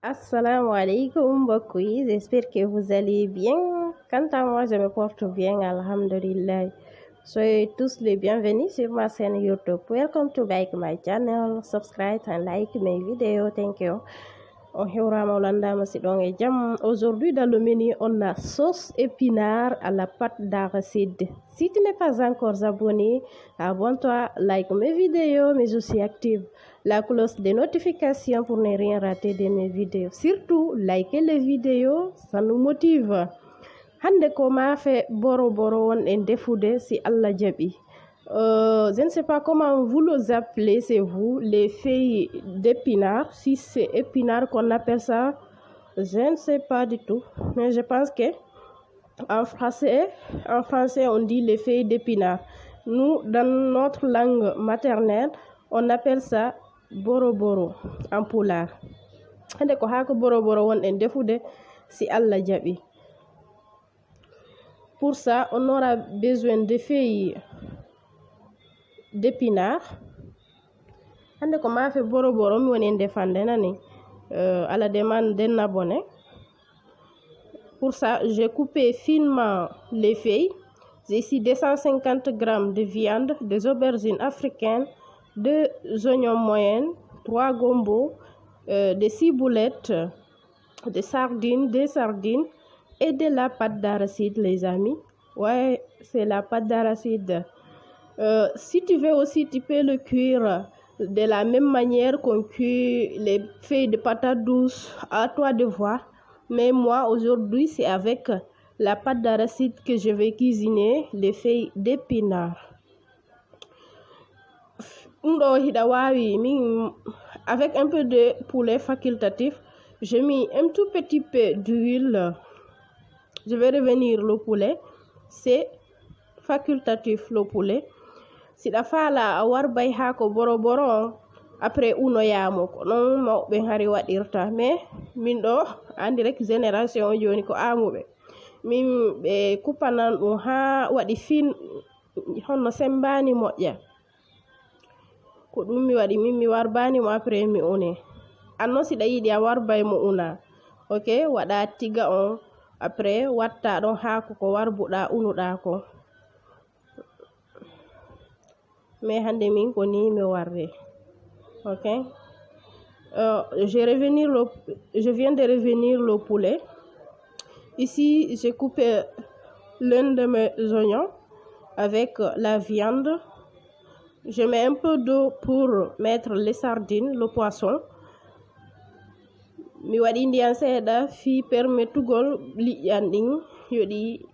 Assalamu alaikum Bokoui, j'espère que vous allez bien. Quant à moi, je me porte bien, alhamdulillah. Soyez tous les bienvenus sur ma chaîne YouTube. Welcome to back my channel. Subscribe and like mes vidéos. Thank you. Aujourd'hui, dans le menu, on a sauce épinard à la pâte d'arachide. Si tu n'es pas encore abonné, abonne-toi, like mes vidéos, mais aussi active la cloche de notification pour ne rien rater de mes vidéos. Surtout, likez les vidéos, ça nous motive. Hande ko mafe boro won en defude si Allah jabi. Je ne sais pas comment vous les appelez, c'est vous, les feuilles d'épinard. Si c'est épinard qu'on appelle ça, je ne sais pas du tout. Mais je pense que en français, on dit les feuilles d'épinard. Nous, dans notre langue maternelle, on appelle ça boro en pulaar. Hande ko hako boro won en defude si Allah jabi. Pour ça, on aura besoin de feuilles d'épinard. Hande ko ma fait boro mi woni defande nani à la demande d'un abonné. Pour ça, j'ai coupé finement les feuilles. J'ai ici 250 g de viande, des aubergines africaines, 2 oignons moyens, 3 gombo, des ciboulettes, des sardines, et de la pâte d'arachide, les amis. Ouais, c'est la pâte d'arachide. Si tu veux aussi, tu peux le cuire de la même manière qu'on cuit les feuilles de patates douces. À toi de voir. Mais moi, aujourd'hui, c'est avec la pâte d'arachide que je vais cuisiner les feuilles d'épinard. Avec un peu de poulet facultatif, j'ai mis un tout petit peu d'huile. Je vais revenir le poulet. C'est facultatif le poulet. Si la fala war bay hako boro après uno yamo ko non mawbe hari wadirta mais min do andi rek génération joni ko amube min be kupanan dum ha wadi fin honno sembani moƴƴa ko dum mi wadi min mi warbani mo après mi une anno si da yidi a warbay mo una ok wada tiga on après watta don hako ko warbuda unuda ko mais hande min ko ni mi warre. Ok, je viens de revenir le poulet. Ici j'ai coupé l'un de mes oignons avec la viande. Je mets un peu d'eau pour mettre les sardines, le poisson. Mi wadi ndiyan seeda fi permetugol liƴƴandin yodi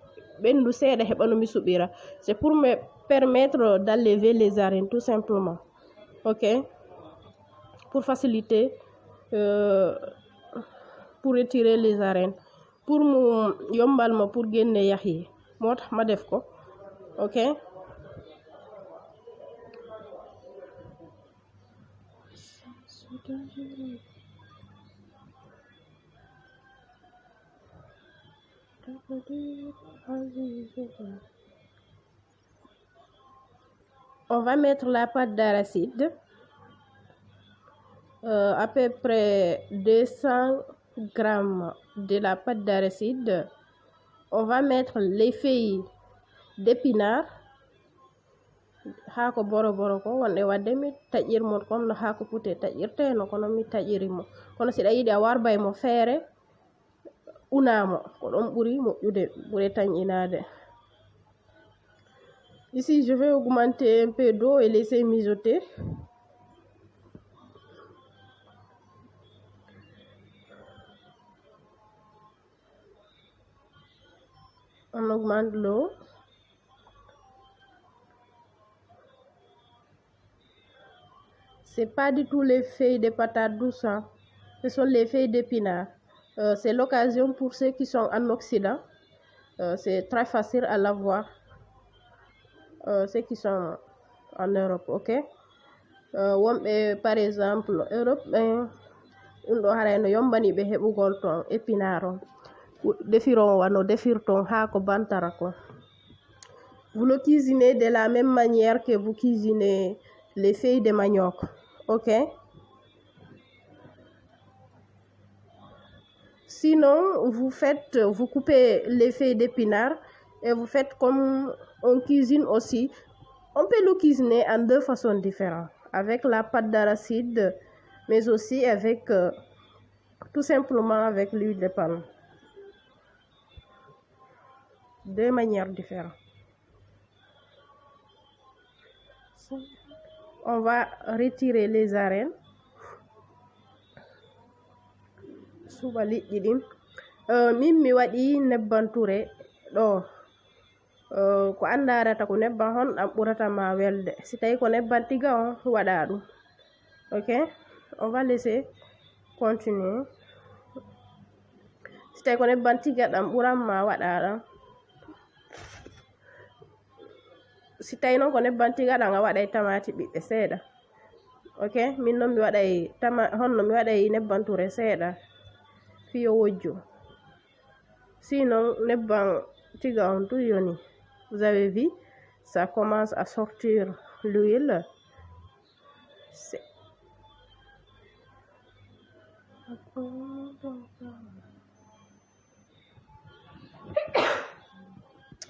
bendu seeda hebano mi subira. C'est pour me permettre d'enlever les arènes tout simplement. Ok, pour faciliter, pour retirer les arènes, pour mu yombal ma pour génne yax yi motax ma def ko. Ok, on va mettre la pâte d'arachide, à peu près 200 g de la pâte d'arachide. On va mettre les feuilles d'épinard. Hako boro ko wonde wadde mi tajir mon comme no hako puté tajirte no kono mi tajiri mo kono si da yidi a warbay mo feere unamo ko don buri moƴƴude buri tan inade. Ici je vais augmenter un peu d'eau et laisser mijoter. On augmente l'eau. C'est pas du tout les feuilles de patates douces, hein. Ce sont les feuilles d'épinard. C'est l'occasion pour ceux qui sont en Occident. C'est très facile à l'avoir. Ceux qui sont en Europe, ok. Par exemple, Europe, do harayno yombani be hebugol ton épinard defiron wano defirton ha ko bantara ko. Vous le cuisinez de la même manière que vous cuisinez les feuilles de manioc. Ok, Sinon, vous coupez les feuilles d'épinards et vous faites comme on cuisine aussi. On peut le cuisiner en deux façons différentes, avec la pâte d'arachide, mais aussi avec tout simplement avec l'huile de palme. Deux manières différentes. On va retirer les arênes. Suba liƴƴi ɗin min mi waɗi nebban ture ɗo ko andarata ko nebban hon ɗam ɓurata ma welde. Si tawi ko nebban tiga on waɗa ɗum. Ok, on va laisser continuer. Si tawi ko nebban tiga ɗam ɓuran ma waɗa ɗam. Si tawi noon ko nebban tiga ɗam a waɗay tamati ɓiɓɓe seeɗa. Ok, min noon mi waɗay honno mi waɗay nebban ture seeɗa fiyo wojjo. Sinon nebban tiga on tout yoni. Vous avez vu, ça commence à sortir l'huile.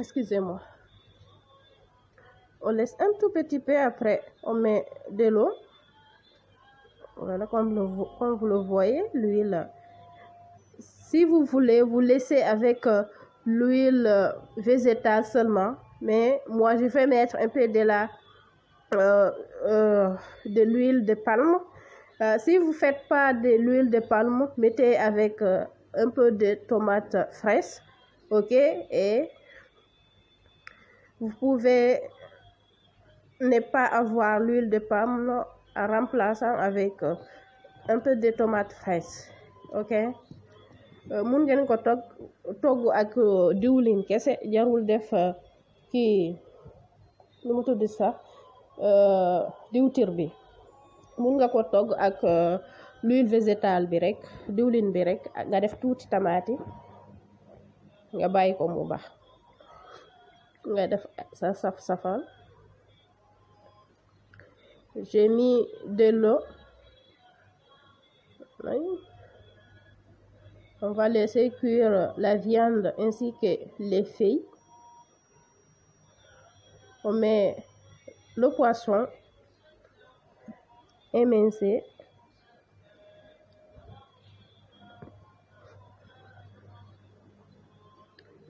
Excusez-moi. On laisse un tout petit peu, après on met de l'eau. Voilà, comme vous le voyez, l'huile. Si vous voulez, vous laissez avec l'huile végétale seulement. Mais moi, je vais mettre un peu de l'huile de palme. Si vous ne faites pas de l'huile de palme, mettez avec un peu de tomates fraîches. Ok, et vous pouvez ne pas avoir l'huile de palme en remplaçant avec un peu de tomates fraîches. Ok, mun ngeen ko togg ak diwlin kese, jarul def kii nu mu tudd sax diwtir bi. Mun nga ko togg ak l'huile végétale bi rek, diwlin bi rek, nga def tuuti tamati nga bàyyi ko mu baax, nga def sa saf-safal. J'ai mis de l'eau. On va laisser cuire la viande ainsi que les feuilles. On met le poisson émincé.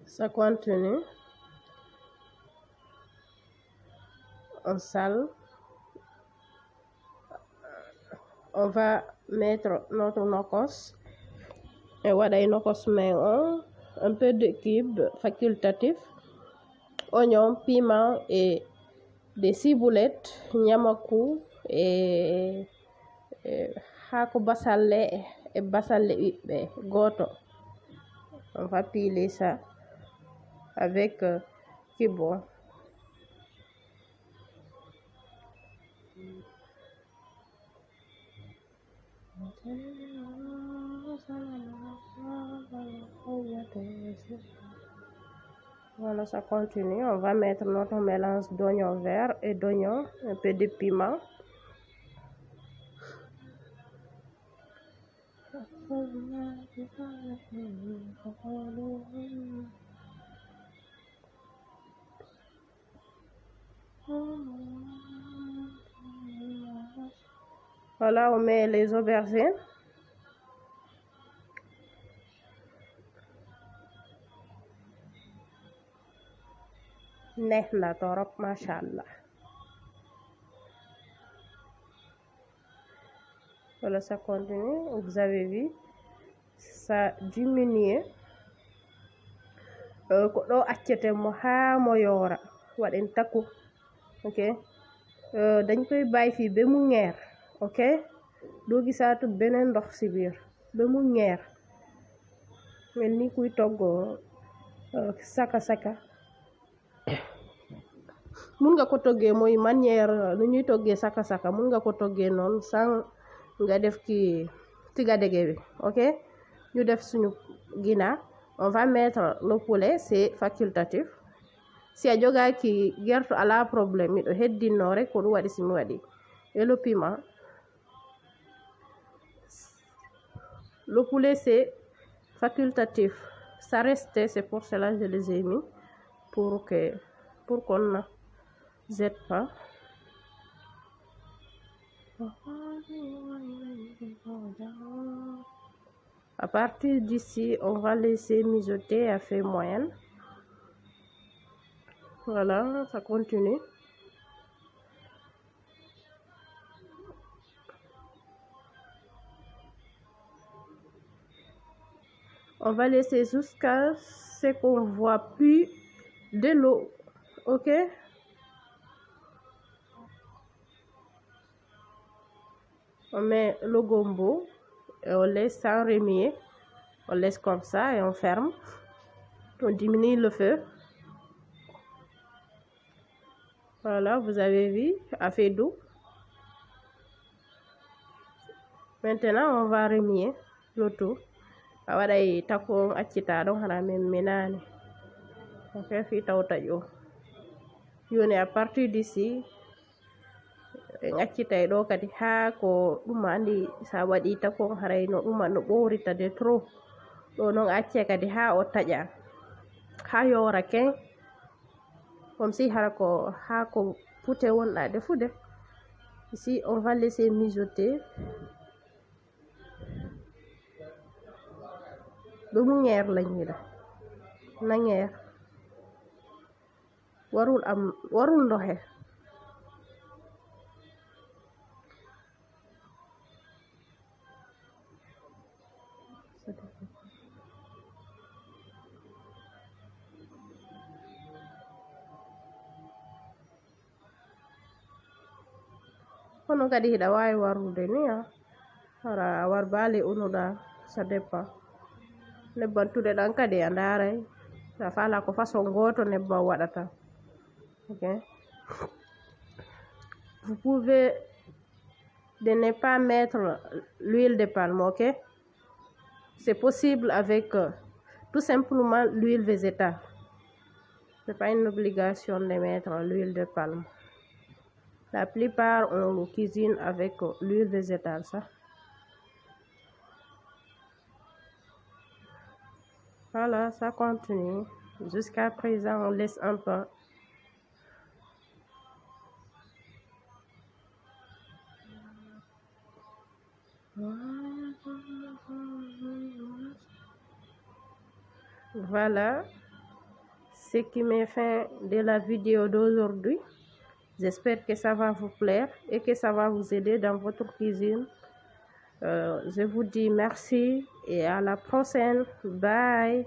Ça continue. On sale. On va mettre notre nokos. Et waɗay nokos mais un peu de cubes facultatifs, oignons, piment et des ciboulettes, nyamaku et hako basalle et basalle ɓiɓɓe goto. On va piler ça avec kibon. Voilà, ça continue. On va mettre notre mélange d'oignons verts et d'oignons, un peu de piment. Voilà, on met les aubergines. Neex na torop, machallah. Voilà, ça continue. Vous avez vu, ça diminue. Ko ɗo accete mo ha mo yoora waɗen takku. Ok, dañ koy bàyyi fii ba mu ñeer. Ok, doo gisaatu beneen ndox ci biir ba mu ñeer, mel ni kuy togg saka mun nga ko toggee mooy manière nu ñuy toggee saka mun nga ko toggee noonu sans nga def ki tiga dege bi. Ok, ñu def suñu ginaar. On va mettre le poulet, c'est facultatif. Si a jogaaki gerto ala problème, miɗo heddinno rek ko ɗum waɗi simi waɗi. Et le piment. Le poulet, c'est facultatif. Ça restait, c'est pour cela que je les ai mis pour qu'on ne jette pas. À partir d'ici, on va laisser mijoter à feu moyenne. Voilà, ça continue. On va laisser jusqu'à ce qu'on voit plus de l'eau. Ok? On met le gombo et on laisse sans remuer. On laisse comme ça et on ferme. On diminue le feu. Voilà, vous avez vu, à feu doux. Maintenant, on va remuer le tout. Awaɗay tako accita ɗon hana men menani. Ok, fi tawta ƴo. Yoni à partir d'ici, accitay ɗo kadi ha ko ɗum andi sa waɗi tako haray no ɗuma no ɓorita de trop. Ɗo non acce kadi ha o taƴa. Ha yora ken. Comme si hara ko ha ko fute wonɗa defude. Ici, on va laisser mijoter. Ɗum ngeer lañ ñi def na ngeer warul ndoxe hono kadi hiɗa wawi warude ni hara war bali unuɗa ça dépend nebban tuɗe ɗan kadi a ndaray sa fala ko façon goto nebban waɗata. Ok, vous pouvez de ne pas mettre l'huile de palme. Ok, c'est possible avec tout simplement l'huile végétale. C'est pas une obligation de mettre l'huile de palme. La plupart on le cuisine avec l'huile végétale, ça. Voilà, ça continue. Jusqu'à présent, on laisse un peu. Voilà ce qui met fin de la vidéo d'aujourd'hui. J'espère que ça va vous plaire et que ça va vous aider dans votre cuisine. Je vous dis merci et à la prochaine. Bye.